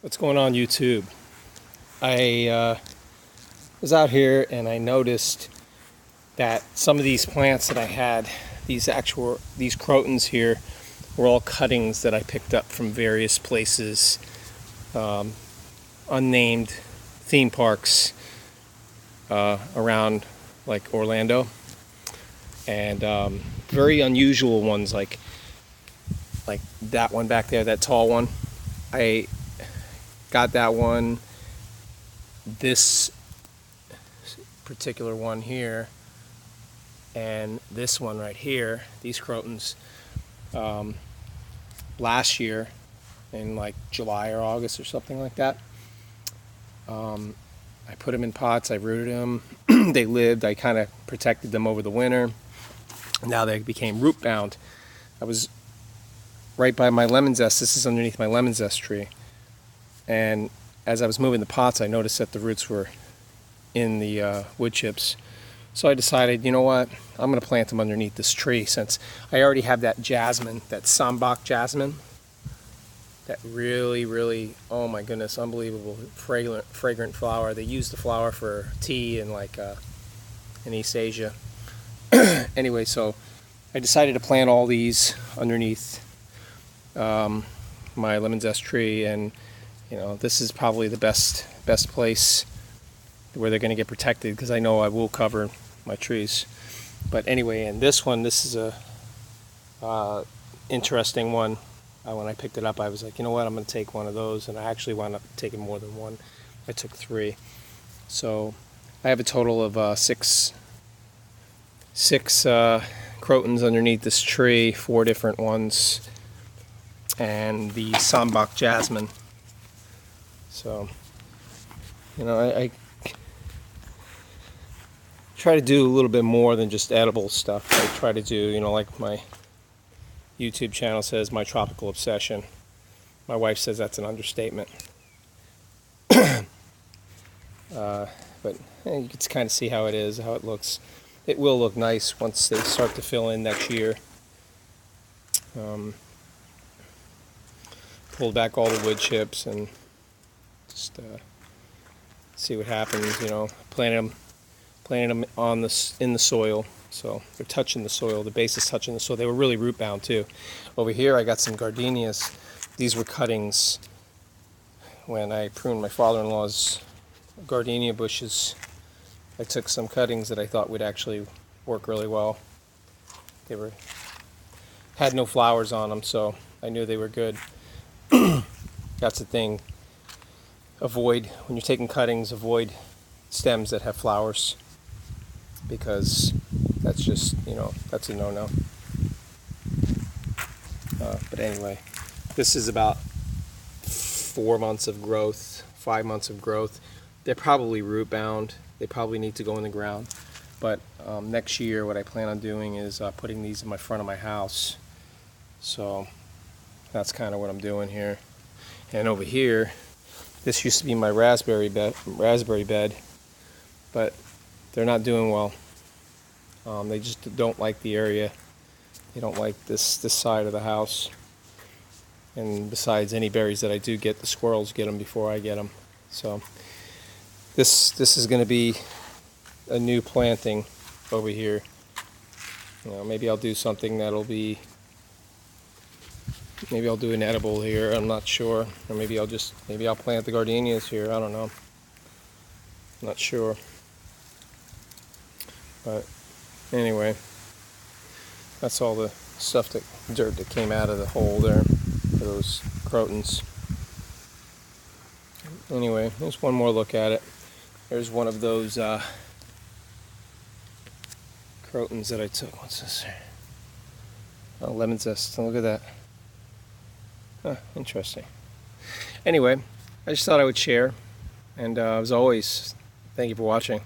What's going on YouTube? I was out here and I noticed that some of these plants that I had, these crotons here, were all cuttings that I picked up from various places, unnamed theme parks around like Orlando, and very unusual ones like that one back there, that tall one. I got that one, this particular one here, and this one right here, these crotons, last year in like July or August or something like that. I put them in pots, I rooted them, they lived, I kind of protected them over the winter. Now they became root bound. I was right by my lemon zest, this is underneath my lemon zest tree. And as I was moving the pots, I noticed that the roots were in the wood chips. So I decided, you know what, I'm going to plant them underneath this tree since I already have that jasmine, that sambac jasmine. That really, oh my goodness, unbelievable, fragrant flower. They use the flower for tea in in East Asia. Anyway, so I decided to plant all these underneath my lemon zest tree, and this is probably the best place where they're going to get protected, because I know I will cover my trees. But anyway, and this is a interesting one. When I picked it up, I was like, you know what, I'm going to take one of those, and I actually wound up taking more than one. I took 3. So I have a total of six crotons underneath this tree, 4 different ones, and the sambac jasmine. So, I try to do a little bit more than just edible stuff. I try to do, like my YouTube channel says, my tropical obsession. My wife says that's an understatement. But you can kind of see how it is, how it looks. It will look nice once they start to fill in next year. Pull back all the wood chips and just see what happens. Planting them in the soil, so they're touching the soil. The base is touching the soil. They were really root bound too. Over here, I got some gardenias. These were cuttings when I pruned my father-in-law's gardenia bushes. I took some cuttings that I thought would actually work really well. They had no flowers on them, so I knew they were good. That's the thing. When you're taking cuttings, avoid stems that have flowers, because that's just, that's a no-no. But anyway, this is about 4 months of growth, 5 months of growth. They're probably root bound. They probably need to go in the ground. But next year, what I plan on doing is putting these in my front of my house. So that's kind of what I'm doing here. And over here, this used to be my raspberry bed, but they're not doing well. They just don't like the area. They don't like this side of the house. And besides, any berries that I do get, the squirrels get them before I get them. So this is going to be a new planting over here. Maybe I'll do something maybe I'll do an edible here, I'm not sure. Or maybe I'll plant the gardenias here, I don't know. I'm not sure. But anyway, that's all the dirt that came out of the hole there for those crotons. Anyway, there's one more look at it. There's one of those crotons that I took. What's this here? Oh, lemon zest. Look at that. Huh, interesting. Anyway, I just thought I would share, and as always, thank you for watching.